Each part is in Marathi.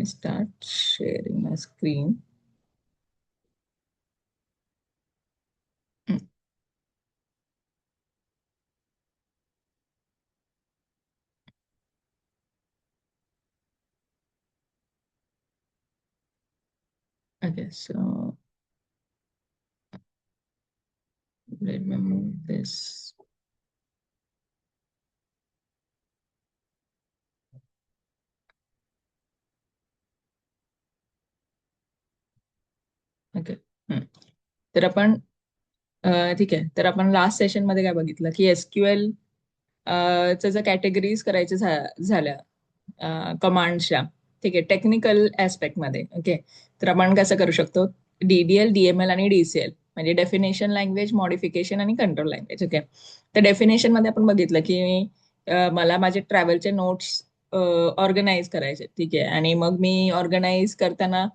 me start sharing my screen. Okay, so let me move this. Okay. तर आपण ठीक आहे. तर आपण लास्ट सेशन मध्ये काय बघितलं की एसक्यूएल च्या कॅटेगरीज करायच्या झाल्या कमांडच्या. ठीक आहे, टेक्निकल ऍस्पेक्ट मध्ये. ओके, तर आपण कसं करू शकतो, डीडीएल, डीएमएल आणि डीसीएल म्हणजे डेफिनेशन लँग्वेज, मॉडिफिकेशन आणि कंट्रोल लँग्वेज. ओके, तर डेफिनेशन मध्ये आपण बघितलं की मला माझे ट्रॅव्हलचे नोट्स ऑर्गनाईज करायचे. ठीक आहे, आणि मग मी ऑर्गनाईज करताना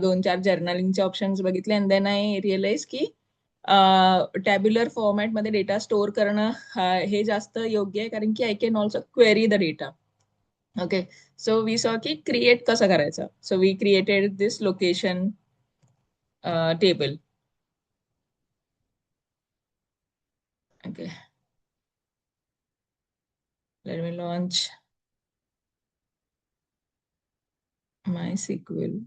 2-4 जर्नलिंगचे ऑप्शन्स बघितले अँड देन आय रिअलाइज की टॅब्युलर फॉर्मॅटमध्ये डेटा स्टोअर करणं हे जास्त योग्य आहे, कारण की I can also query the data. Okay, so we saw की क्रिएट कसं करायचं. So we created this location table. Okay, let me launch MySQL.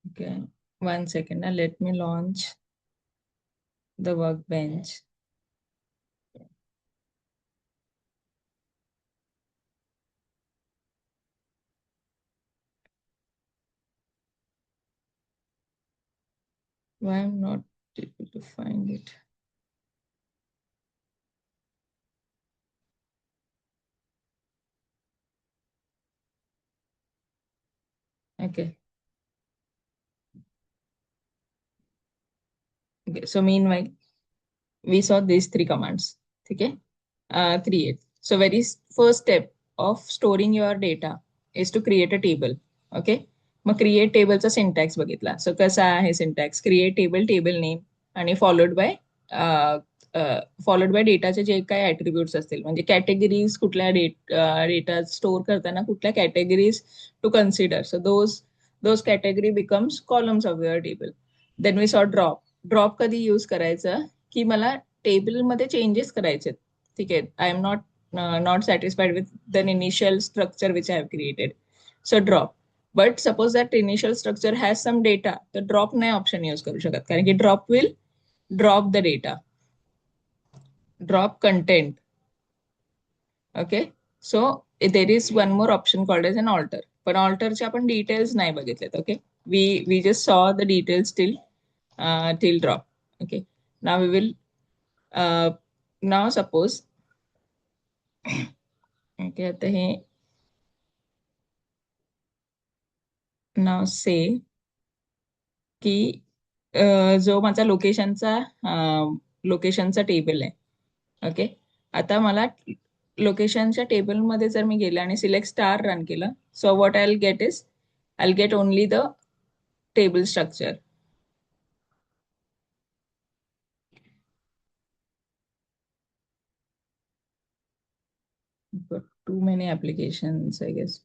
Okay, 1 second. Now let me launch the workbench. Why I'm not able to find it? Okay. Okay. So meanwhile, we saw these three commands. Okay. Create. So very first step of storing your data is to create a table. Okay. मग क्रिएट टेबलचा सिंटॅक्स बघितला. सो कसा आहे syntax, create table, table name आणि फॉलोड बाय डेटाचे जे काही ऍट्रिब्यूट्स असतील, म्हणजे कॅटेगरीज, कुठल्या डेटा स्टोअर करताना कुठल्या categories to consider. So those category becomes columns of your table. Then we saw drop. Drop कधी यूज करायचं की मला टेबलमध्ये चेंजेस करायचे. ठीक आहे, I am not satisfied with the initial structure which I have created. So drop. But suppose that initial structure has some data, तर ड्रॉप नाही ऑप्शन यूज करू शकत, कारण की drop will drop the data, drop content. Okay, so there is one more option called as an alter. पण ऑल्टरचे आपण डिटेल्स नाही बघितलेत. Okay, we just saw the details till drop. Okay, now we will now suppose okay, आता हे now say की जो माझा लोकेशनचा टेबल आहे. ओके, आता मला लोकेशनच्या टेबलमध्ये जर मी गेले आणि सिलेक्ट स्टार रन केलं, so what I will get is I will get only the table structure. But too many applications, I guess.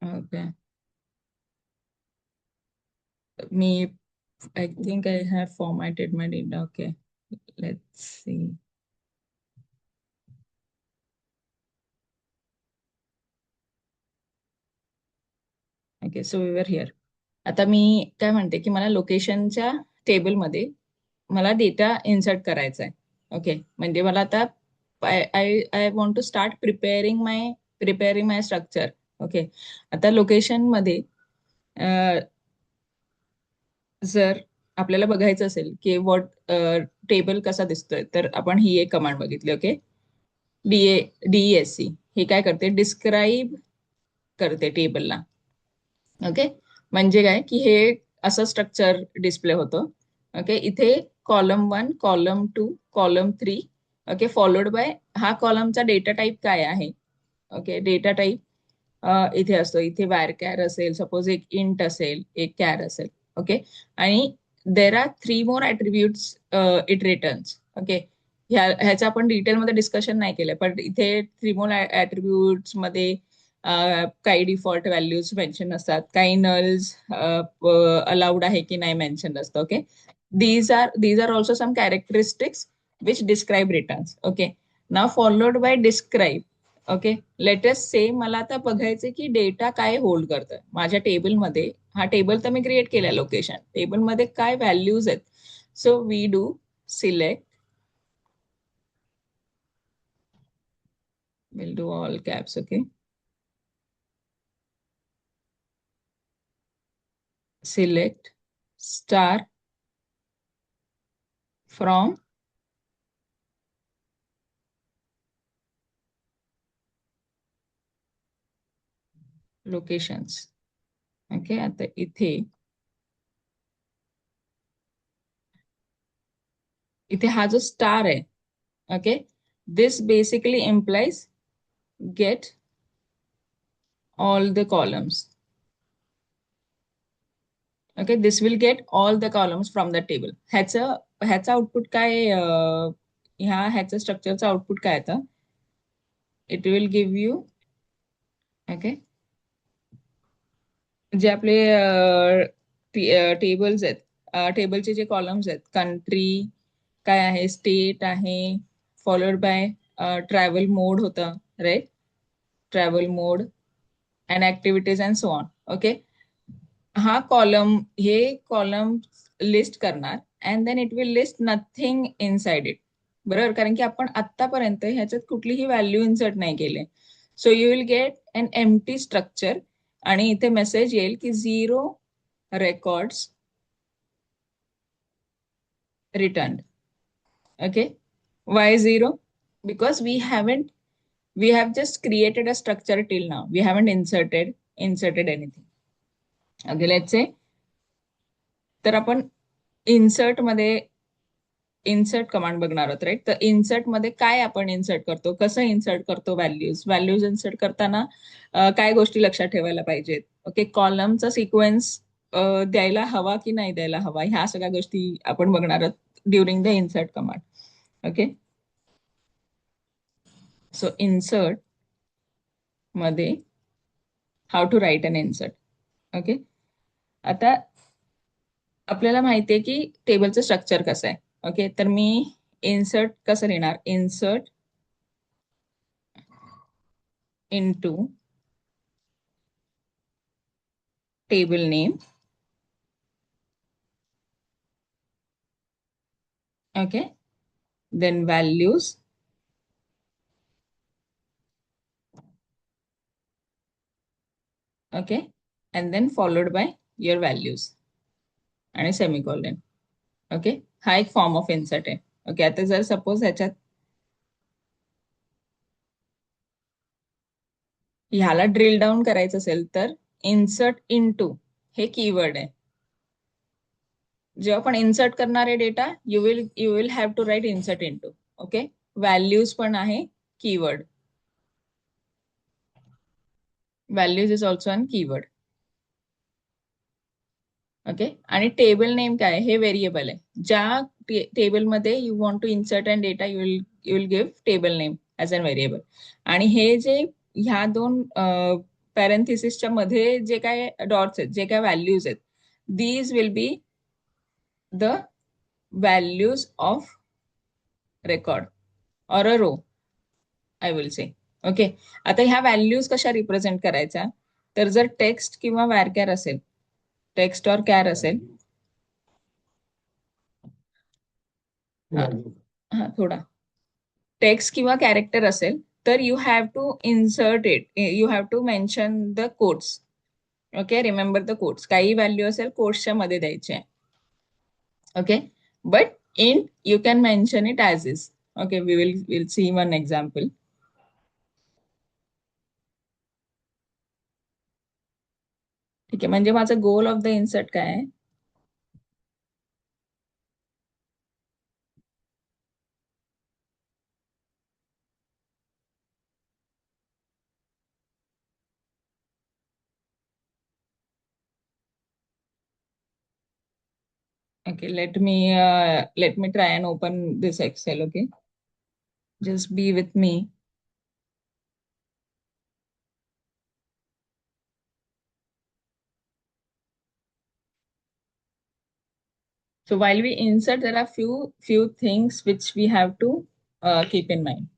Okay. Me, I think I have formatted my data. Okay, let's see. Okay, so we were here. आता मी काय म्हणते की मला लोकेशनच्या टेबलमध्ये मला डेटा इन्सर्ट करायचा आहे. ओके, म्हणजे मला आता I I I want to start preparing my structure. Okay, आता लोकेशनमध्ये जर आपल्याला बघायचं असेल की वॉट टेबल कसा दिसतोय, तर आपण ही एक कमांड बघितली. ओके, DESC हे काय करते, डिस्क्राईब करते टेबलला. ओके, म्हणजे काय की हे असं स्ट्रक्चर डिस्प्ले होतं. ओके, इथे column 1, column 2, column 3. Okay, followed by हा कॉलमचा डेटा टाईप काय आहे. ओके, डेटा टाईप इथे असतो. इथे वायर कॅर असेल, सपोज एक इंट असेल, एक कॅर असेल. ओके, आणि there are 3 more ऍट्रिब्यूट्स it returns. Okay, ह्याचं आपण डिटेलमध्ये डिस्कशन नाही केलं, पण इथे 3 मोर ऍट्रिब्यूट्स मध्ये काही डिफॉल्ट व्हॅल्यूज मेन्शन असतात, काही नल्स अलाउड आहे की नाही मेन्शन असतं. Okay, these are also some characteristics which describe returns. Okay, now followed by describe. Okay, latest से मला आता बघायचे की डेटा काय होल्ड करतोय माझ्या टेबलमध्ये. हा टेबल तर मी क्रिएट केलाय, लोकेशन टेबलमध्ये काय व्हॅल्यूज आहेत. So we do select, will do all caps. Okay, select star from locations. Okay, आता इथे इथे हा जो स्टार आहे. Okay, this basically implies get all the columns. Okay, this will get all the columns from the table. ह्याचं आउटपुट काय ह्याचं स्ट्रक्चरचं आउटपुट काय आता, it will give you. Okay, जे आपले टेबल्स आहेत, टेबलचे जे कॉलम्स आहेत, कंट्री काय आहे, स्टेट आहे, फॉलोड बाय ट्रॅव्हल मोड होता, right, travel mode and activities and so on. Okay, हे कॉलम लिस्ट करणार and then it will list nothing inside it. बरोबर, कारण की आपण आतापर्यंत ह्याच्यात कुठलीही व्हॅल्यू इन्सर्ट नाही केले. So you will get an empty structure आणि इथे मेसेज येईल की 0 records return. Okay, why 0? Because we have just created a structure till now. We haven't inserted anything. Okay, let's say तर आपण इन्सर्ट मध्ये इन्सर्ट कमांड बघणार आहोत, राईट. तर इन्सर्ट मध्ये काय आपण इन्सर्ट करतो, कसं इन्सर्ट करतो, व्हॅल्यूज इन्सर्ट करताना काय गोष्टी लक्षात ठेवायला पाहिजेत. ओके, कॉलमचा सिक्वेन्स द्यायला हवा की नाही द्यायला हवा, ह्या सगळ्या गोष्टी आपण बघणार आहोत during the insert command. Okay, so insert मध्ये how to write an insert. Okay, आता आपल्याला माहितीये की टेबलचं स्ट्रक्चर कसं आहे. ओके, तर मी इन्सर्ट कसं लिहिणार, insert into table name. Okay, then values. Okay, and then followed by your values आणि सेमिकोलॉन. ओके, हा एक फॉर्म ऑफ इन्सर्ट आहे. ओके, आता जर सपोज ह्याला ड्रिल डाऊन करायचं असेल तर इन्सर्ट इनटू हे कीवर्ड आहे. जेव्हा आपण इन्सर्ट करणार आहे data, you will have to write insert into. Okay, values पण आहे keyword. Values is also an keyword. Okay, आणि टेबल नेम काय हे व्हेरिएबल आहे. ज्या टेबलमध्ये you want to insert and data, you will give table name as an variable. आणि हे जे ह्या दोन पॅरेंथिसिसच्या मध्ये जे काय डॉट्स आहेत, जे काय व्हॅल्यूज आहेत, these will be the values of record or a row, I will say. Okay, आता ह्या व्हॅल्यूज कशा रिप्रेझेंट करायच्या, तर जर टेक्स्ट किंवा वॅरकॅर असेल, टेक्स्ट और कॅर असेल, हा थोडा टेक्स्ट किंवा कॅरेक्टर असेल, तर you have to insert it, you have to mention the codes. Okay, remember the codes. काही व्हॅल्यू असेल कोड्सच्या मध्ये द्यायचे. Okay, but in you can mention it as is. Okay, will see one example. ठीक आहे, म्हणजे माझं गोल ऑफ द इन्सर्ट काय आहे? Okay, let me try and open this Excel. Okay, just be with me. So while we insert, there are few things which we have to keep in mind.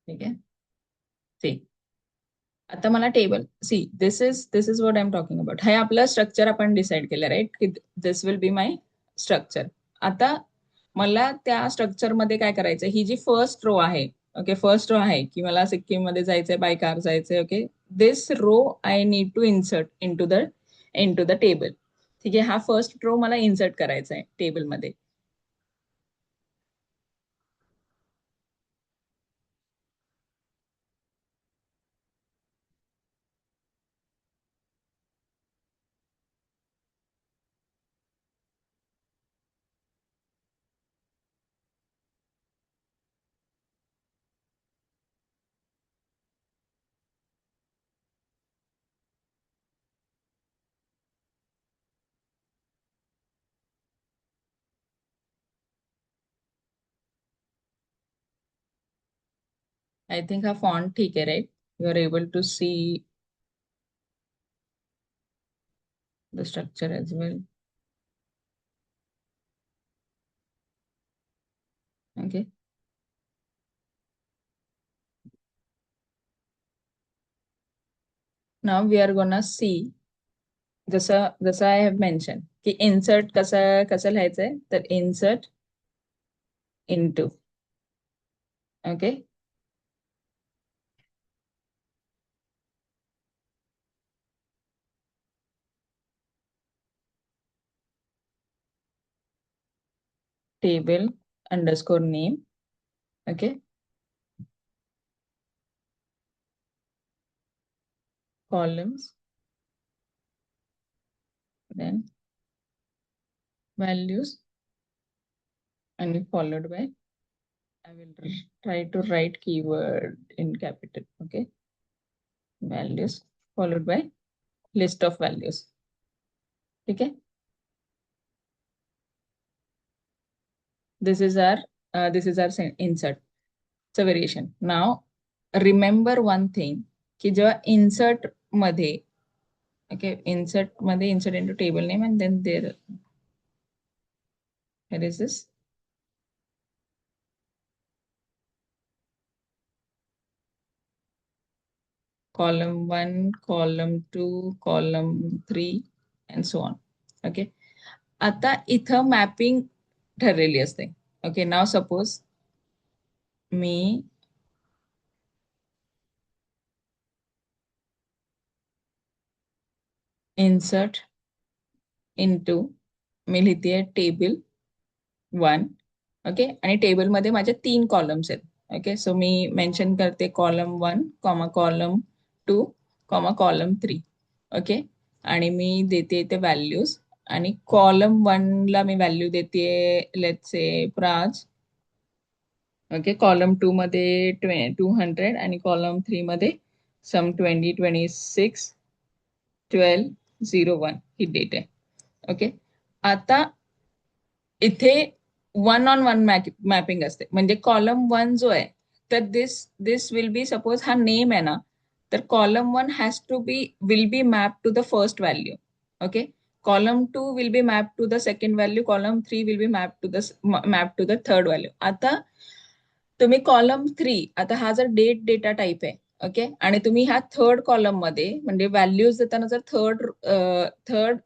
ठीक आहे. See, आता मला table, see this is what I am talking about. हे आपलं स्ट्रक्चर आपण डिसाईड केलं, राईट, की दिस विल बी माय स्ट्रक्चर. आता मला त्या स्ट्रक्चर मध्ये काय करायचं, ही जी फर्स्ट रो आहे, ओके, फर्स्ट रो आहे की मला सिक्कीम मध्ये जायचंय, बाय कार जायचंय. Okay, this row I need to insert into the table. ठीक आहे, हा फर्स्ट रो मला इन्सर्ट करायचा आहे टेबलमध्ये. आय थिंक हा फॉन्ट ठीक आहे, right? You are able to see the structure as well. Okay, now we are gonna see, जसं जसं आय हॅव मेन्शन की इन्सर्ट कसं कसं लिहायचंय, तर insert into. Okay, table underscore name. Okay, columns, then values, and followed by, I will try to write keyword in capital. Okay, values followed by list of values. Okay, this is our insert. It's a variation. Now remember one thing, की जेव्हा insert मध्ये, okay, insert into table name, and then here is this column 1, column 2, column 3, and so on. Okay, आता इथं मॅपिंग ठरलेली असते. ओके, नाव सपोज मी इन्सर्ट इनटू, मी लिहिते टेबल 1. ओके, आणि टेबलमध्ये माझे 3 कॉलम्स आहेत. ओके. सो मी मेन्शन करते column 1 comma column 2 comma column 3. Okay. आणि मी देते इथे व्हॅल्यूज. आणि कॉलम 1 ला मी व्हॅल्यू देते let's say Praj. Okay. Column 2 मध्ये 200 आणि कॉलम 3 मध्ये सम 2026 1201 ही डेट आहे. ओके. आता इथे वन ऑन वन मॅपिंग असते. म्हणजे कॉलम 1 जो आहे तर दिस विल बी सपोज हा नेम आहे ना, तर column 1 has to be will be map to the first value. Okay. Column 2 will be map to the second value. Column 3 will be map to the third value. आता तुम्ही कॉलम 3 आता हा जर डेटा टाईप आहे. ओके. आणि तुम्ही ह्या थर्ड कॉलम मध्ये म्हणजे व्हॅल्यूज देताना जर थर्ड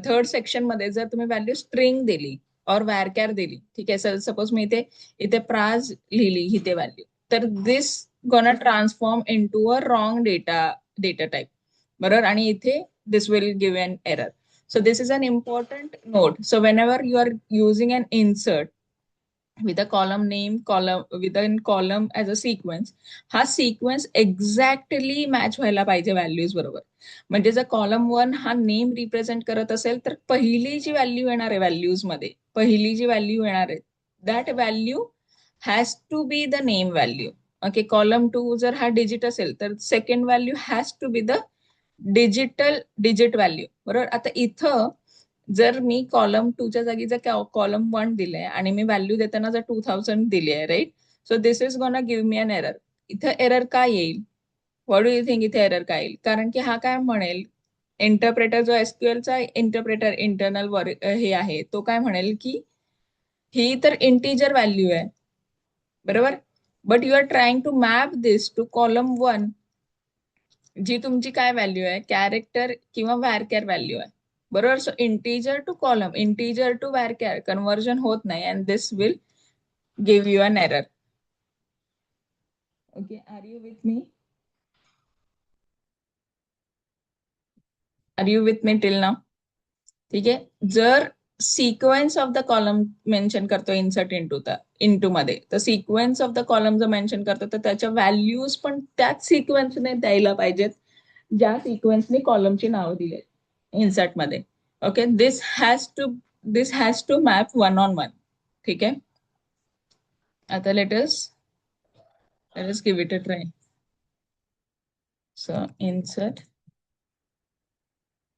थर्ड सेक्शन मध्ये जर तुम्ही व्हॅल्यू स्ट्रिंग दिली और वॅरकॅर दिली, ठीक आहे. सर सपोज मी इथे इथे प्राज लिहिली इथे व्हॅल्यू, तर this gonna transform into a wrong data type. बरोबर. आणि इथे this will give an error. So this is an important note. So whenever you are using an insert with a column name column with a column as a sequence, हा सिक्वेन्स एक्झॅक्टली मॅच व्हायला पाहिजे व्हॅल्यूज बरोबर. म्हणजे जर कॉलम 1 हा नेम रिप्रेझेंट करत असेल तर पहिली जी व्हॅल्यू येणार आहे व्हॅल्यूज मध्ये, पहिली जी व्हॅल्यू येणार आहे that value has to be the name value. Okay. Column 2 जर हा डिजिट असेल तर second value has to be the digit value. बरोबर. आता इथं जर मी कॉलम 2 च्या जागी जर कॉलम 1 दिलंय आणि मी व्हॅल्यू देताना जर 2000 दिली आहे, right. So this is gonna give me an error. इथं एरर काय येईल? व्हॉट डू यू थिंक इथे एरर काय येईल? कारण की हा काय म्हणेल, इंटरप्रेटर जो एसक्यूएलचा इंटरप्रेटर इंटरनल हे आहे तो काय म्हणेल की ही तर इंटिजर व्हॅल्यू आहे. बरोबर. But you are trying to map this to column 1 जी तुमची काय व्हॅल्यू आहे, कॅरेक्टर किंवा व्हॅरकॅर व्हॅल्यू आहे. बरोबर. So integer to column, integer to varchar conversion होत नाही and this will give you an error. Okay. Are you with me? Are you with me till now? ठीक आहे. जर sequence of the column mention करतो इन्सर्ट इंटू मध्ये, तर सिक्वेन्स ऑफ द कॉलम जर मेन्शन करतो तर त्याच्या व्हॅल्यूज पण त्याच सिक्वेन्सने द्यायला पाहिजेत ज्या सिक्वेन्सने कॉलमची नावं दिली इन्सर्ट मध्ये. Okay. This has to map one on one. ठीक आहे. आता let us give it a try. So insert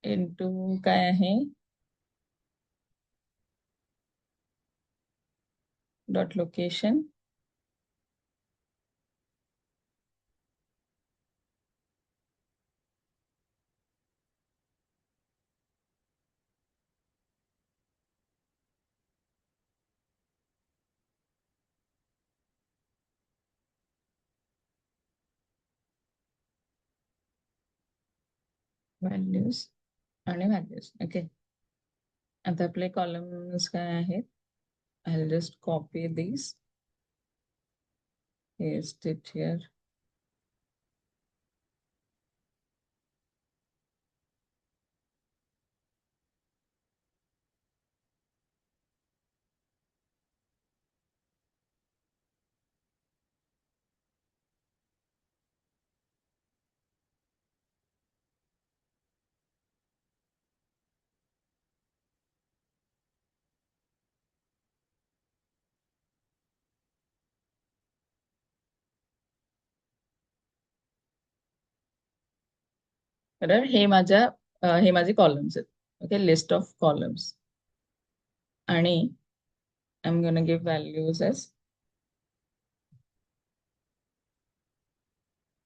into काय आहे डॉट लोकेशन व्हॅल्यूज आणि व्हॅल्यूज. ओके. आता आपले कॉलम्स काय आहेत? I'll just copy these, paste it here. बरोबर. हे माझे कॉलम्स आहेत. ओके. List of columns. आणि I am gonna give values as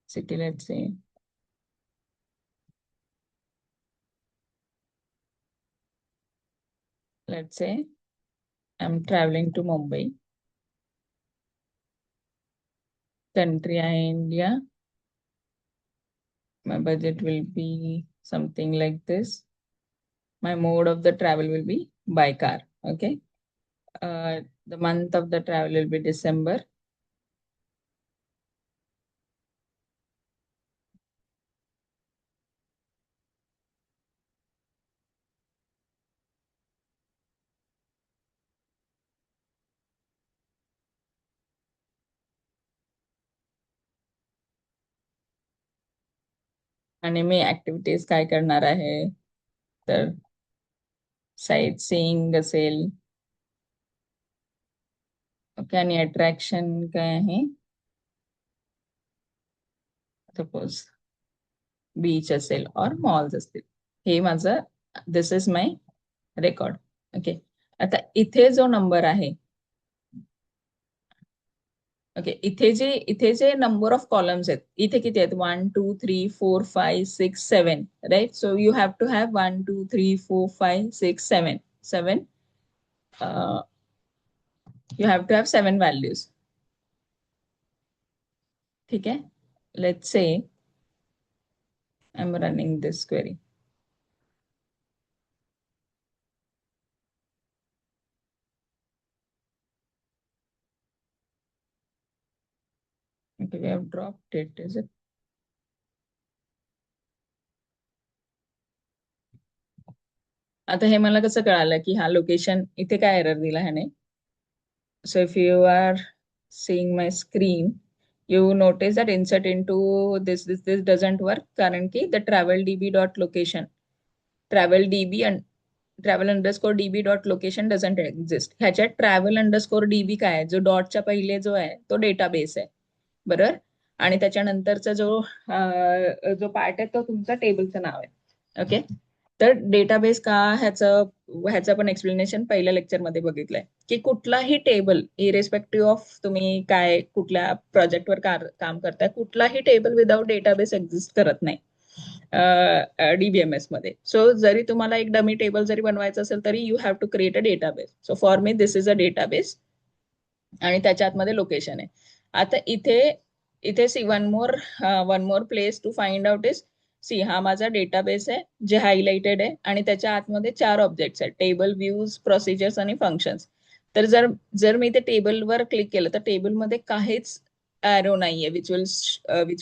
city, let's say I'm traveling to Mumbai. Country India. My budget will be something like this. My mode of the travel will be by car. Okay. The month of the travel will be December. आणि मी ऍक्टिव्हिटीज काय करणार आहे तर साईट सीइंग असेल. ओके, आणि अट्रॅक्शन काय आहे, सपोज बीच असेल और मॉल्स असतील. हे माझं, दिस इज माय रेकॉर्ड. ओके, आता इथे जो नंबर आहे, ओके, इथे जे नंबर ऑफ कॉलम्स आहेत, इथे किती आहेत, 1 2 3 4 5 6 7, right. So you have to have 1 2 3 4 5 6 7 7. You have to have 7 values. ठीक आहे. Let's say I am running this query. Okay, we have dropped it, is it? आता हे मला कसं कळालं की हा लोकेशन इथे काय एरर दिला ह्याने. So if you are seeing my screen, you notice that insert into this doesn't work कारण की the travel db dot location, travel db and travel underscore db dot location doesn't exist. ह्याच्यात travel underscore db काय आहे, जो डॉटच्या पहिले जो आहे तो डेटाबेस आहे, बरोबर. आणि त्याच्यानंतरचा जो पार्ट आहे तो तुमचा टेबलचं नाव आहे. ओके, तर डेटाबेस का, ह्याचं पण एक्सप्लेनेशन पहिल्या लेक्चरमध्ये बघितलंय की कुठलाही टेबल, इरेस्पेक्टिव्ह ऑफ तुम्ही काय कुठल्या प्रोजेक्टवर काम करताय, कुठलाही टेबल विदाउट डेटाबेस एक्झिस्ट करत नाही डीबीएमएस मध्ये. सो जरी तुम्हाला एक डमी टेबल जरी बनवायचं असेल तरी you have to create a database. So for me this is a database आणि त्याच्या आतमध्ये लोकेशन आहे. आता इथे इथे see one more place to find out is, see हा माझा डेटाबेस आहे जे हायलाइटेड आहे आणि त्याच्या आतमध्ये 4 ऑब्जेक्ट्स आहेत, टेबल, व्ह्यूज, प्रोसिजर्स आणि फंक्शन्स. तर जर जर मी ते टेबलवर क्लिक केलं तर टेबलमध्ये काहीच ॲरो नाहीये which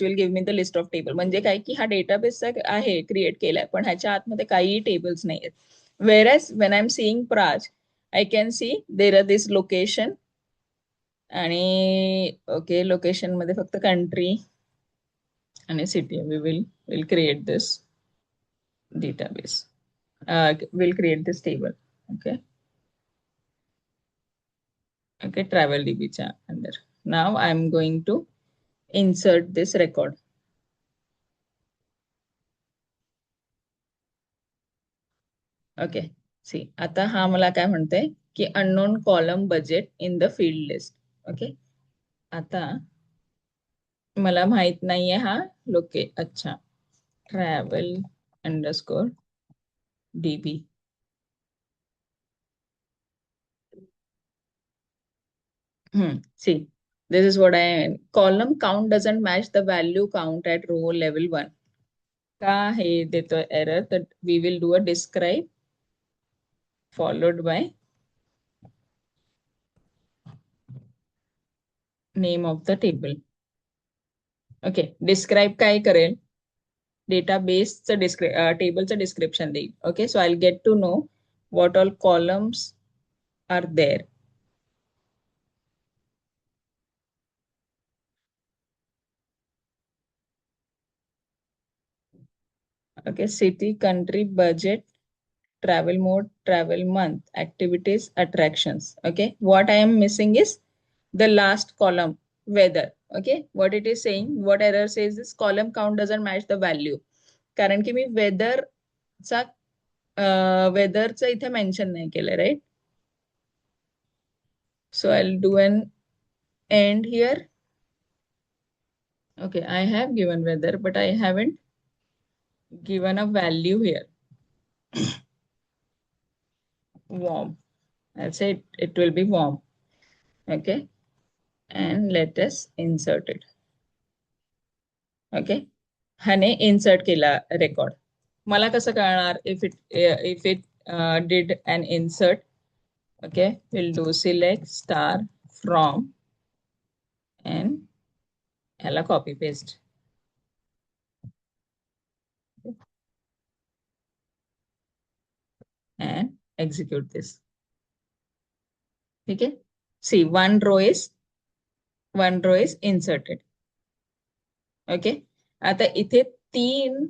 will give me the list of table. म्हणजे काय की हा डेटाबेस आहे क्रिएट केलाय पण ह्याच्या आतमध्ये काहीही टेबल्स नाही आहेत. Where as when I am seeing Prague, I can see there are this location आणि ओके, लोकेशन मध्ये फक्त कंट्री आणि city. We will create this database, will create this table. Okay, okay, travel डीबीच्या under. Now I am going to insert this record. Okay, see आता हा मला काय म्हणतोय की unknown column budget in the field list. Okay, आता मला माहित नाहीये हा अच्छा, travel underscore dB. See, this is what I column count doesn't match the value count at row level 1. का हे देतो error that we will do a describe followed by name of the table. Okay, describe काय करेल, डेटाबेसचं टेबलचं डिस्क्रिप्शन देईल. Okay, so I'll get to know what all columns are there. Okay, city, country, budget, travel mode, travel month, activities, attractions. Okay, what I am missing is the last column, weather. Okay, what it is saying, what error says is column count doesn't match the value. कारण की मी वेदरचा वेदरचं इथे मेन्शन नाही केलं, right. So I'll do an end here. Okay, I have given weather, but I haven't given a value here. Warm. I'll say it will be warm. Okay, and let us insert it. Okay, ह्याने इन्सर्ट केला रेकॉर्ड. मला कसं कळणार if it did an insert. Okay, will do select star from and ह्याला copy paste. And execute this. ठीक आहे, see one row is inserted. Okay, आता इथे 3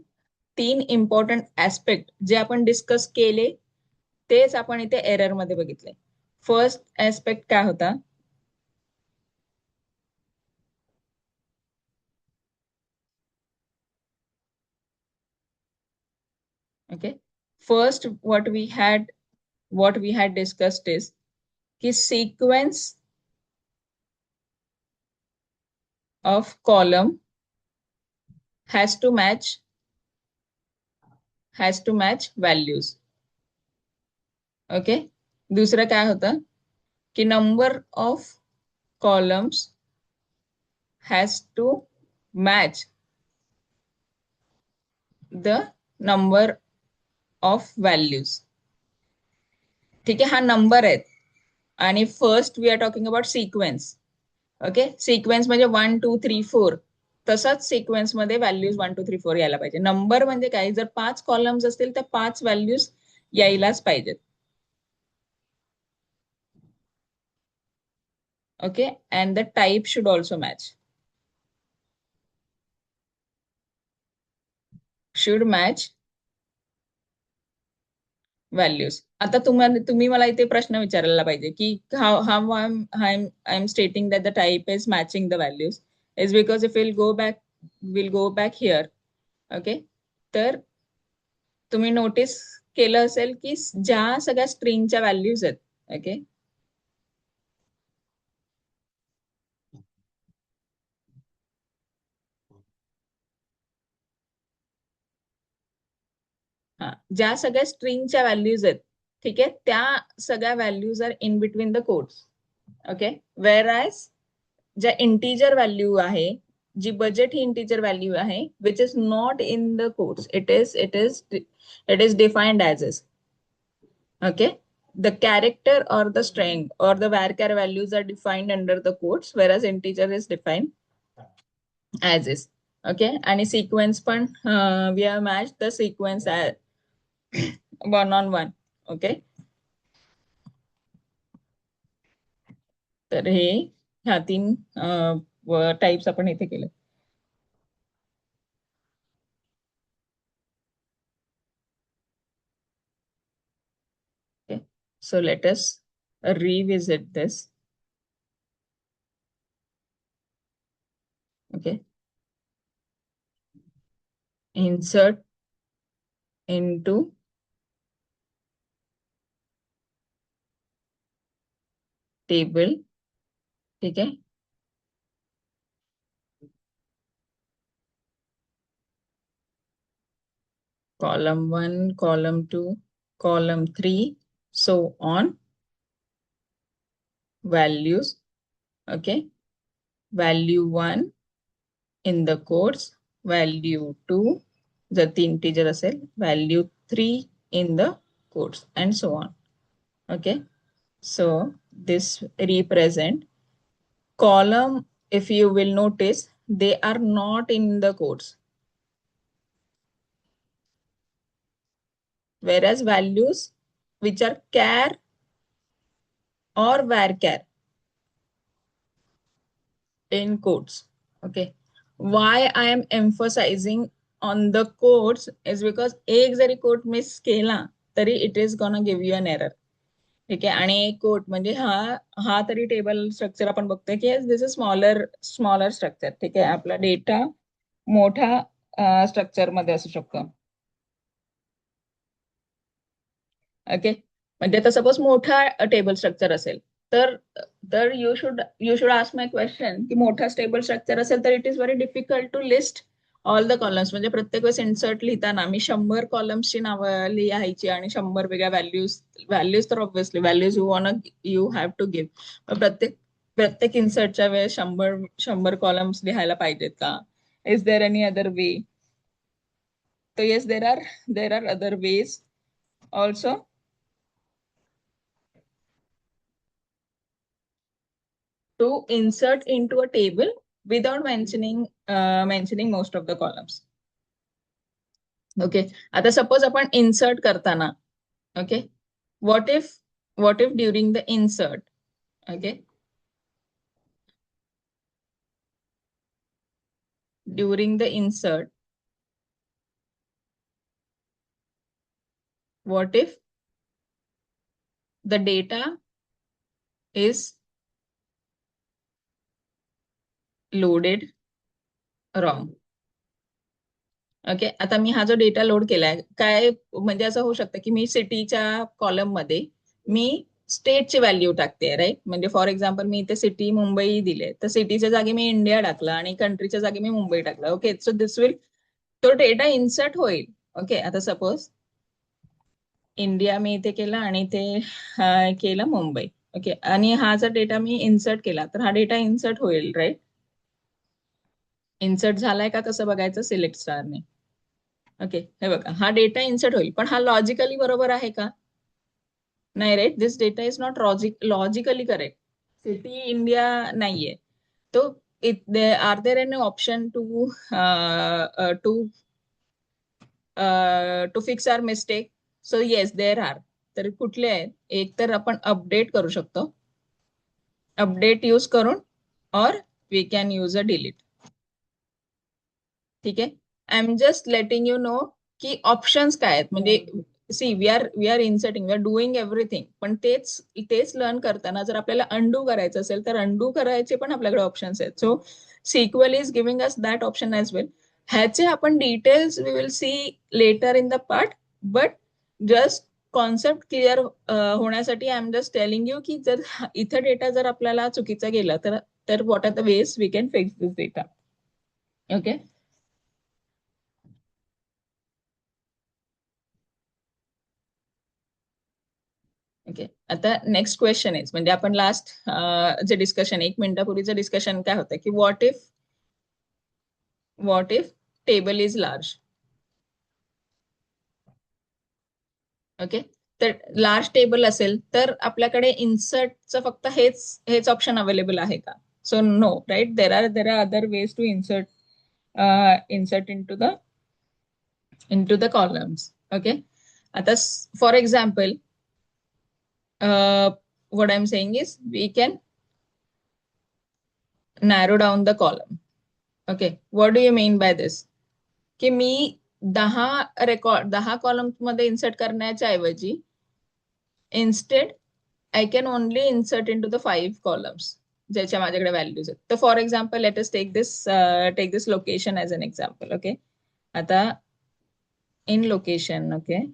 3 इम्पॉर्टंट ऍस्पेक्ट जे आपण डिस्कस केले तेच आपण इथे एरर मध्ये बघितले. फर्स्ट ऍस्पेक्ट काय होता? Okay, first what we had discussed is कि sequence of column has to match values. Okay, दूसरा काय होता कि number of columns has to match the number of values. ठीक आहे, हा नंबर आहेत आणि first we are talking about sequence. Okay, sequence म्हणजे 1 2 3 4, तसाच सिक्वेन्स मध्ये व्हॅल्यूज 1 2 3 4 यायला पाहिजे. नंबर म्हणजे काय, जर 5 कॉलम्स असतील तर 5 व्हॅल्यूज यायलाच पाहिजेत. Okay, and the type should also match values. आता तुम्ही मला इथे प्रश्न विचारायला पाहिजे की how I am स्टेटिंग that the type is matching the values is because if will go back here. Okay, तर तुम्ही नोटीस केलं असेल की ज्या सगळ्या स्ट्रिंगच्या व्हॅल्यूज आहेत, ओके, हा, ज्या सगळ्या स्ट्रिंगच्या व्हॅल्यूज आहेत, ठीक आहे, त्या सगळ्या values are in between the codes. Okay, wear as ज्या इंटीजर व्हॅल्यू आहे, जी बजेट ही इंटीजर व्हॅल्यू आहे, which is not in the codes, it is defined as is. Okay, the character or the string or the varchar values are defined under the quotes, whereas integer is defined as is. Okay, आणि sequence पण we have matched the sequence as 1 on 1. Okay, तर हे ह्या 3 टाइप्स आपण इथे केले. Okay, so let us revisit this. Okay, insert into table. ठीक है, column 1, column 2, column 3, so on, values. Okay, value 1 in the quotes, value 2 जर ती integer असेल, value 3 in the quotes, and so on. Okay, so this represent column. If you will notice, they are not in the quotes, whereas values which are char or varchar in quotes. Okay, why I am emphasizing on the quotes is because एक जरी quote miss केला तरी it is gonna give you an error. ठीक आहे, आणि एक कोट म्हणजे हा हा तरी टेबल स्ट्रक्चर आपण बघतोय की दिस इज स्मॉलर स्ट्रक्चर. ठीक आहे, आपला डेटा मोठा स्ट्रक्चर मध्ये असू शकतो. ओके, म्हणजे आता सपोज मोठा टेबल स्ट्रक्चर असेल तर तर you should ask my question की मोठा टेबल स्ट्रक्चर असेल तर it is very difficult to list all the columns. म्हणजे प्रत्येक वेळेस इन्सर्ट लिहिताना मी 100 कॉलम्सची नावं लिहायची आणि 100 वेगळ्या व्हॅल्यूज तर obviously values you have to give. प्रत्येक इन्सर्टच्या वेळेस 100 कॉलम्स लिहायला पाहिजेत का? Is there any other way? तर yes, there are other ways also to insert into a table without mentioning most of the columns. Okay, आता सपोज आपण इन्सर्ट करताना, okay, what if during the insert, okay, during the insert what if the data is loaded wrong. Okay, आता मी हा जो डेटा लोड केलाय, काय म्हणजे असं होऊ शकतं की मी सिटीच्या कॉलम मध्ये मी स्टेटची व्हॅल्यू टाकते, राईट. म्हणजे फॉर एक्झाम्पल मी इथे सिटी मुंबई दिले, तर सिटीच्या जागी मी इंडिया टाकला आणि कंट्रीच्या जागी मी मुंबई टाकला. ओके, सो दिस विल, तो डेटा इन्सर्ट होईल. ओके, आता सपोज इंडिया मी इथे केला आणि ते केलं मुंबई. ओके, आणि हा जर डेटा मी इन्सर्ट केला तर हा डेटा इन्सर्ट होईल, राईट. इन्सर्ट झालाय का कसं बघायचं, सिलेक्ट स्टारने. ओके, हे बघा हा डेटा इन्सर्ट होईल, पण हा लॉजिकली बरोबर आहे का? नाही, right. This data is not logically correct. City India नाहीये. तो are there an option to to to fix our mistake? So yes, there are. तर कुठले आहेत? एक तर आपण अपडेट करू शकतो, अपडेट यूज करून, और we can use a delete. ठीक आहे, I am just letting you know की ऑप्शन्स काय आहेत. म्हणजे see, we are inserting, we are doing everything, पण तेच तेच लर्न करताना जर आपल्याला अंडू करायचं असेल तर अंडू करायचे पण आपल्याकडे ऑप्शन्स आहेत. So sequel is giving us that option as well. ह्याचे आपण details we will see later in the part, but just concept clear होण्यासाठी I am just telling you की जर इथं डेटा जर आपल्याला चुकीचा गेला तर तर what are the ways we can fix this data. Okay, okay. आता नेक्स्ट क्वेश्चन इज, म्हणजे आपण लास्ट जे डिस्कशन 1 मिनिटापूर्वीचं डिस्कशन काय होतं की what if table is large. Okay, तर लार्ज टेबल असेल तर आपल्याकडे इन्सर्टचं फक्त हेच हेच ऑप्शन अवेलेबल आहे का? So no, right. There are other ways to insert into the columns. Okay, आता for example what I'm saying is we can narrow down the column. Okay, what do you mean by this? की मी 10 कॉलम मध्ये इन्सर्ट करण्याच्या ऐवजी instead I can only insert into the 5 columns ज्याच्या माझ्याकडे व्हॅल्यूज आहेत. तर for example let us take this location as an example. Okay, आता in location, okay,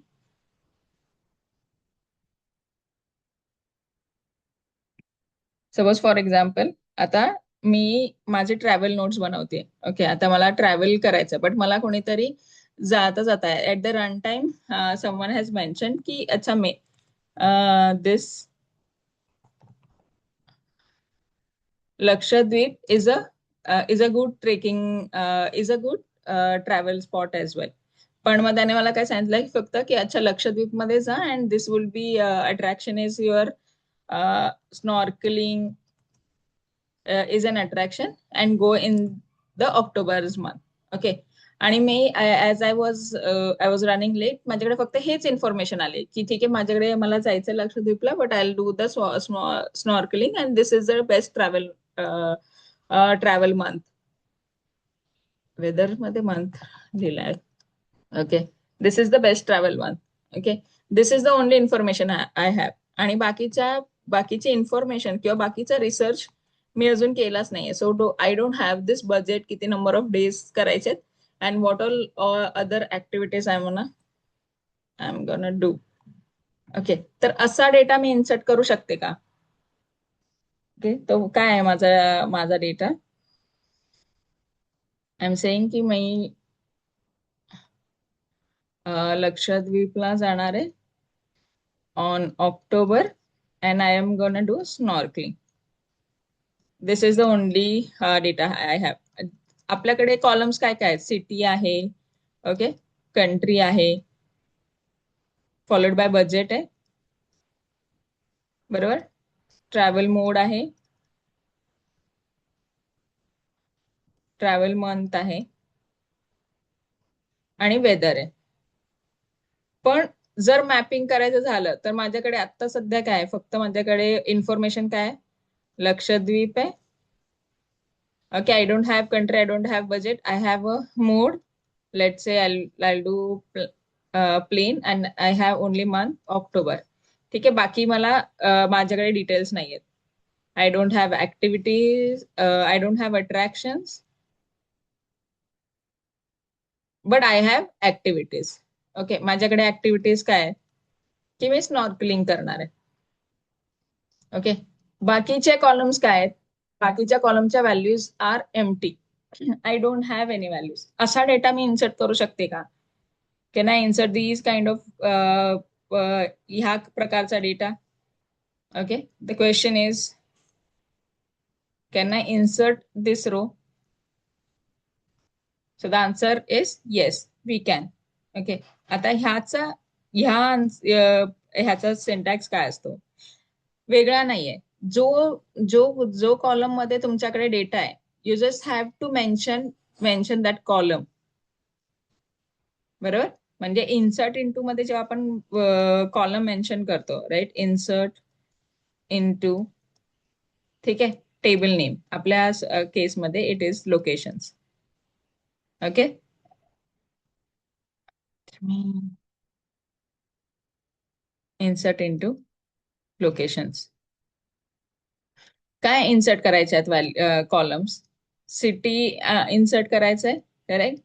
suppose for example आता मी माझे ट्रॅव्हल नोट्स बनवते. ओके, आता मला ट्रॅव्हल करायचं, बट मला कोणीतरी जाता जाता at the run time someone has mention की अच्छा मे दिस Lakshadweep is a good trekking is a good travel spot as well. पण मग त्याने मला काय सांगितलं की फक्त की अच्छा लक्षद्वीप मध्ये जा and this will be attraction is your snorkelling is an attraction and go in the Octobers month. Okay, आणि मी आय वॉज रनिंग लेट, माझ्याकडे फक्त हेच इन्फॉर्मेशन आले की ठीक आहे माझ्याकडे मला जायचं लक्षद्वीपला, but I will do the snorkelling and this is the best travel month. Weather मध्ये मंथ लिहिलाय. Okay, this is the best travel month. Okay, this is the only information I have. आणि बाकीची इन्फॉर्मेशन किंवा बाकीचा रिसर्च मी अजून केलाच नाहीये. So I don't have this budget किती नंबर ऑफ डेज करायचे and what all other activities I am gonna do. Okay, तर असा डेटा मी इन्सर्ट करू शकते का? ओके, तो काय आहे माझा माझा डेटा. आय एम सेइंग की मी लक्षद्वीपला जाणार आहे on October and I am gonna do snorkelling. This is the only data I have. आपल्याकडे कॉलम्स काय काय आहेत? सिटी आहे, ओके, कंट्री आहे, फॉलोड बाय बजेट आहे, बरोबर, ट्रॅव्हल मोड आहे, ट्रॅव्हल मंथ आहे आणि वेदर आहे. पण जर मॅपिंग करायचं झालं तर माझ्याकडे आता सध्या काय आहे? फक्त माझ्याकडे इन्फॉर्मेशन काय आहे? लक्षद्वीप आहे. Okay, I don't have country, I don't have budget, I have a mode. Let's say I'll do plan and I have only month October. ठीक आहे, बाकी मला माझ्याकडे डिटेल्स नाही आहेत. I don't have activities, I don't have attractions, but I have activities. Okay, माझ्याकडे ऍक्टिव्हिटीज काय आहेत की मी स्नॉर्कलिंग करणार आहे. ओके, बाकीचे कॉलम्स काय आहेत? बाकीच्या कॉलमच्या values are empty. I don't have any values. असा डेटा मी इन्सर्ट करू शकते का? Can I insert these kind of ह्या प्रकारचा data? Okay, the question is can I insert this row? So the answer is yes, we can. Okay, आता ह्याचा सिंटॅक्स काय असतो? वेगळा नाहीये. जो जो जो कॉलम मध्ये तुमच्याकडे डेटा आहे, you just have to mention that column. बरोबर? म्हणजे इन्सर्ट इंटू मध्ये जेव्हा आपण कॉलम मेन्शन करतो, राईट, इन्सर्ट इंटू, ठीक आहे, टेबल नेम, आपल्या केसमध्ये it is locations. Okay, insert into locations. काय इन्सर्ट करायचे आहेत कॉलम्स? सिटी इन्सर्ट करायचंय, करेक्ट.